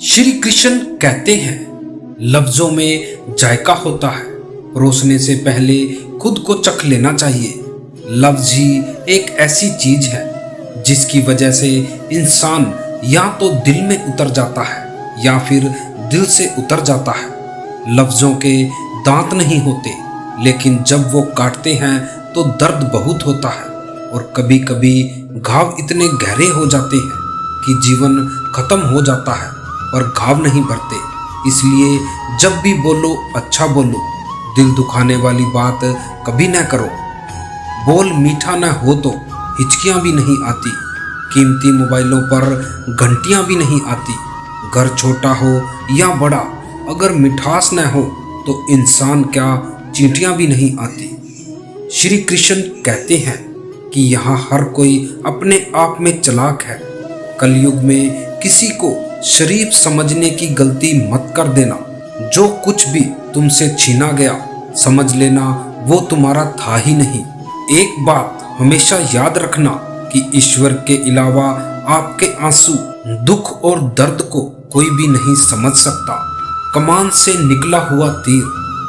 श्री कृष्ण कहते हैं, लफ्जों में जायका होता है, परोसने से पहले खुद को चख लेना चाहिए। लफ्ज ही एक ऐसी चीज है जिसकी वजह से इंसान या तो दिल में उतर जाता है या फिर दिल से उतर जाता है। लफ्जों के दांत नहीं होते, लेकिन जब वो काटते हैं तो दर्द बहुत होता है और कभी कभी घाव इतने गहरे हो जाते हैं कि जीवन खत्म हो जाता है और घाव नहीं भरते। इसलिए जब भी बोलो अच्छा बोलो, दिल दुखाने वाली बात कभी न करो। बोल मीठा न हो तो हिचकियाँ भी नहीं आती, कीमती मोबाइलों पर घंटियाँ भी नहीं आती। घर छोटा हो या बड़ा, अगर मिठास न हो तो इंसान क्या चींटियाँ भी नहीं आती। श्री कृष्ण कहते हैं कि यहाँ हर कोई अपने आप में चालाक है। कलयुग में किसी को शरीफ समझने की गलती मत कर देना। जो कुछ भी तुमसे छीना गया, समझ लेना वो तुम्हारा था ही नहीं। एक बात हमेशा याद रखना कि ईश्वर के अलावा आपके आंसू, दुख और दर्द को कोई भी नहीं समझ सकता। कमान से निकला हुआ तीर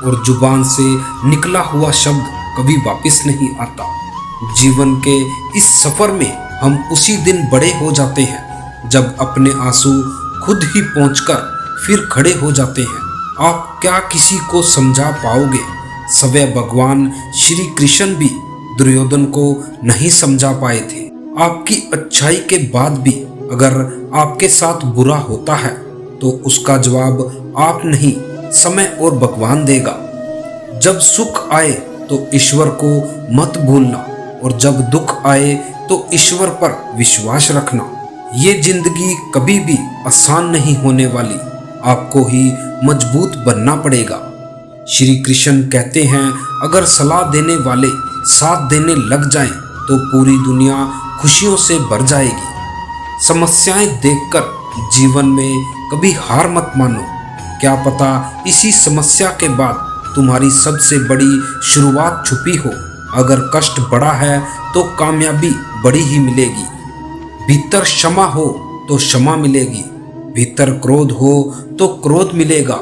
और जुबान से निकला हुआ शब्द कभी वापस नहीं आता। जीवन के इस सफर में हम उसी दिन बड़े हो जाते हैं जब अपने आंसू खुद ही पहुंचकर फिर खड़े हो जाते हैं। आप क्या किसी को समझा पाओगे? स्वयं भगवान श्री कृष्ण भी दुर्योधन को नहीं समझा पाए थे। आपकी अच्छाई के बाद भी अगर आपके साथ बुरा होता है तो उसका जवाब आप नहीं, समय और भगवान देगा। जब सुख आए तो ईश्वर को मत भूलना और जब दुख आए तो ईश्वर पर विश्वास रखना। ये जिंदगी कभी भी आसान नहीं होने वाली, आपको ही मजबूत बनना पड़ेगा। श्री कृष्ण कहते हैं, अगर सलाह देने वाले साथ देने लग जाएं तो पूरी दुनिया खुशियों से भर जाएगी। समस्याएं देखकर जीवन में कभी हार मत मानो। क्या पता इसी समस्या के बाद तुम्हारी सबसे बड़ी शुरुआत छुपी हो। अगर कष्ट बड़ा है तो कामयाबी बड़ी ही मिलेगी। भीतर क्षमा हो तो क्षमा मिलेगी, भीतर क्रोध हो तो क्रोध मिलेगा,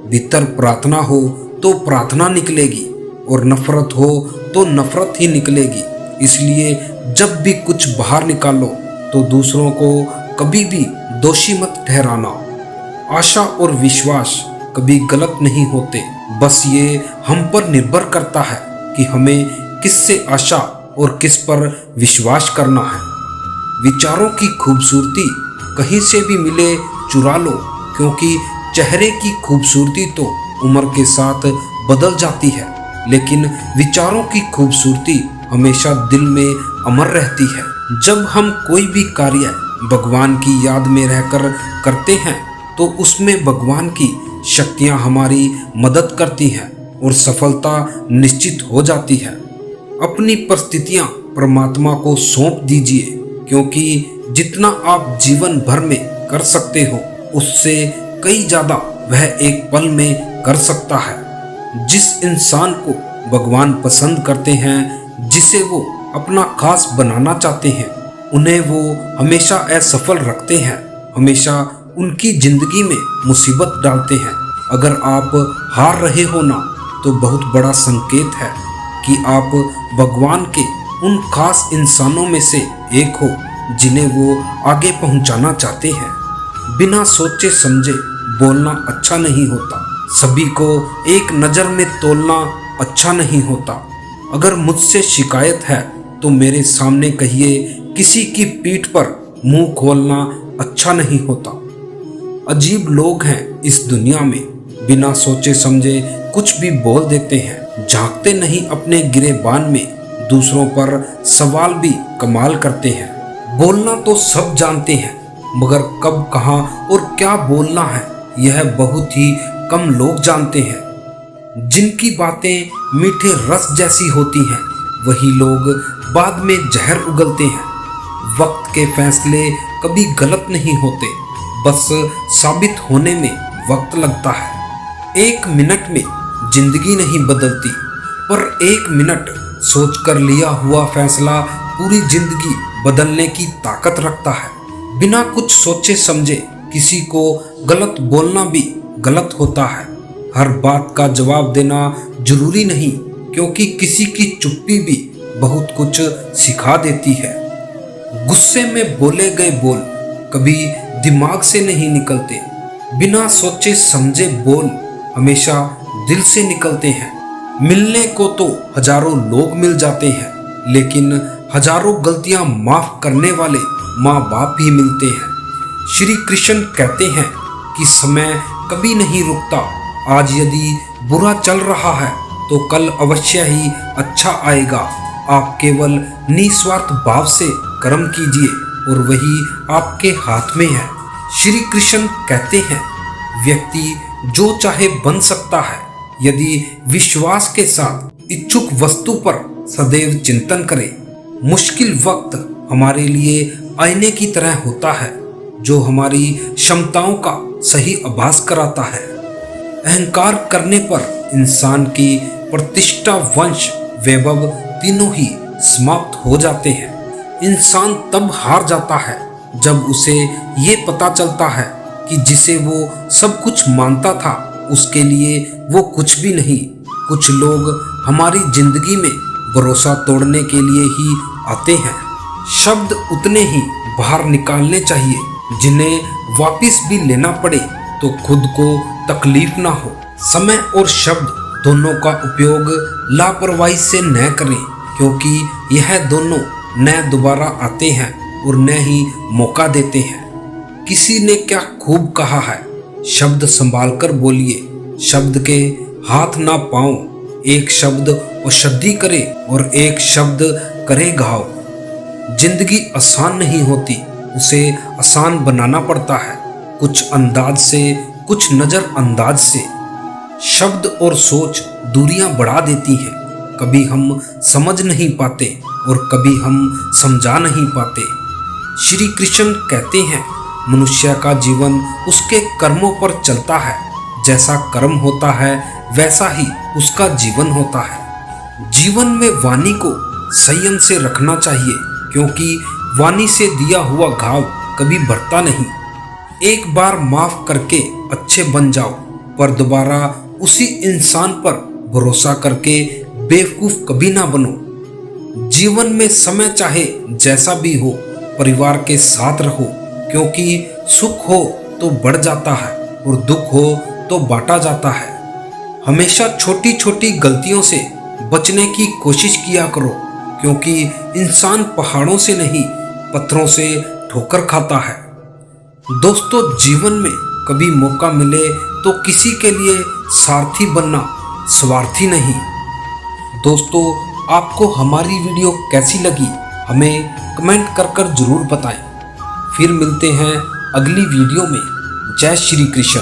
भीतर प्रार्थना हो तो प्रार्थना निकलेगी और नफरत हो तो नफरत ही निकलेगी। इसलिए जब भी कुछ बाहर निकालो तो दूसरों को कभी भी दोषी मत ठहराना। आशा और विश्वास कभी गलत नहीं होते, बस ये हम पर निर्भर करता है कि हमें किससे आशा और किस पर विश्वास करना है। विचारों की खूबसूरती कहीं से भी मिले चुरा लो, क्योंकि चेहरे की खूबसूरती तो उम्र के साथ बदल जाती है, लेकिन विचारों की खूबसूरती हमेशा दिल में अमर रहती है। जब हम कोई भी कार्य भगवान की याद में रहकर करते हैं तो उसमें भगवान की शक्तियाँ हमारी मदद करती हैं और सफलता निश्चित हो जाती है। अपनी परिस्थितियाँ परमात्मा को सौंप दीजिए, क्योंकि जितना आप जीवन भर में कर सकते हो उससे कई ज़्यादा वह एक पल में कर सकता है। जिस इंसान को भगवान पसंद करते हैं, जिसे वो अपना खास बनाना चाहते हैं, उन्हें वो हमेशा असफल रखते हैं, हमेशा उनकी जिंदगी में मुसीबत डालते हैं। अगर आप हार रहे हो ना, तो बहुत बड़ा संकेत है कि आप भगवान के उन खास इंसानों में से एक हो जिन्हें वो आगे पहुंचाना चाहते हैं। बिना सोचे समझे बोलना अच्छा नहीं होता, सभी को एक नज़र में तोलना अच्छा नहीं होता। अगर मुझसे शिकायत है तो मेरे सामने कहिए, किसी की पीठ पर मुंह खोलना अच्छा नहीं होता। अजीब लोग हैं इस दुनिया में, बिना सोचे समझे कुछ भी बोल देते हैं, झांकते नहीं अपने गिरेबान में, दूसरों पर सवाल भी कमाल करते हैं। बोलना तो सब जानते हैं, मगर कब, कहाँ और क्या बोलना है यह बहुत ही कम लोग जानते हैं। जिनकी बातें मीठे रस जैसी होती हैं, वही लोग बाद में जहर उगलते हैं। वक्त के फैसले कभी गलत नहीं होते, बस साबित होने में वक्त लगता है। एक मिनट में जिंदगी नहीं बदलती, पर एक मिनट सोचकर लिया हुआ फैसला पूरी जिंदगी बदलने की ताकत रखता है। बिना कुछ सोचे समझे किसी को गलत बोलना भी गलत होता है। हर बात का जवाब देना जरूरी नहीं, क्योंकि किसी की चुप्पी भी बहुत कुछ सिखा देती है। गुस्से में बोले गए बोल कभी दिमाग से नहीं निकलते। बिना सोचे समझे बोल हमेशा दिल से निकलते हैं। मिलने को तो हजारों लोग मिल जाते हैं, लेकिन हजारों गलतियां माफ करने वाले माँ बाप भी मिलते हैं। श्री कृष्ण कहते हैं कि समय कभी नहीं रुकता। आज यदि बुरा चल रहा है तो कल अवश्य ही अच्छा आएगा। आप केवल निस्वार्थ भाव से कर्म कीजिए और वही आपके हाथ में है। श्री कृष्ण कहते हैं व्यक्ति जो चाहे बन सकता है यदि विश्वास के साथ इच्छुक वस्तु पर सदैव चिंतन करे। मुश्किल वक्त हमारे लिए आईने की तरह होता है जो हमारी क्षमताओं का सही आभास कराता है। अहंकार करने पर इंसान की प्रतिष्ठा, वंश, वैभव तीनों ही समाप्त हो जाते हैं। इंसान तब हार जाता है जब उसे ये पता चलता है कि जिसे वो सब कुछ मानता था उसके लिए वो कुछ भी नहीं। कुछ लोग हमारी जिंदगी में भरोसा तोड़ने के लिए ही आते हैं। शब्द उतने ही बाहर निकालने चाहिए जिन्हें वापस भी लेना पड़े तो खुद को तकलीफ ना हो। समय और शब्द दोनों का उपयोग लापरवाही से न करें, क्योंकि यह दोनों न दोबारा आते हैं और न ही मौका देते हैं। किसी ने क्या खूब कहा है, शब्द संभाल कर बोलिए, शब्द के हाथ ना पाओ। एक शब्द औषधि करे और एक शब्द करे घाव। जिंदगी आसान नहीं होती, उसे आसान बनाना पड़ता है, कुछ अंदाज से, कुछ नजरअंदाज से। शब्द और सोच दूरियां बढ़ा देती हैं। कभी हम समझ नहीं पाते और कभी हम समझा नहीं पाते। श्री कृष्ण कहते हैं मनुष्य का जीवन उसके कर्मों पर चलता है। जैसा कर्म होता है वैसा ही उसका जीवन होता है। जीवन में वाणी को संयम से रखना चाहिए, क्योंकि वाणी से दिया हुआ घाव कभी भरता नहीं। एक बार माफ करके अच्छे बन जाओ, पर दोबारा उसी इंसान पर भरोसा करके बेवकूफ कभी ना बनो। जीवन में समय चाहे जैसा भी हो, परिवार के साथ रहो, क्योंकि सुख हो तो बढ़ जाता है और दुख हो तो बांटा जाता है। हमेशा छोटी छोटी गलतियों से बचने की कोशिश किया करो, क्योंकि इंसान पहाड़ों से नहीं पत्थरों से ठोकर खाता है। दोस्तों, जीवन में कभी मौका मिले तो किसी के लिए सारथी बनना, स्वार्थी नहीं। दोस्तों, आपको हमारी वीडियो कैसी लगी हमें कमेंट कर जरूर बताएं। फिर मिलते हैं अगली वीडियो में। जय श्री कृष्ण।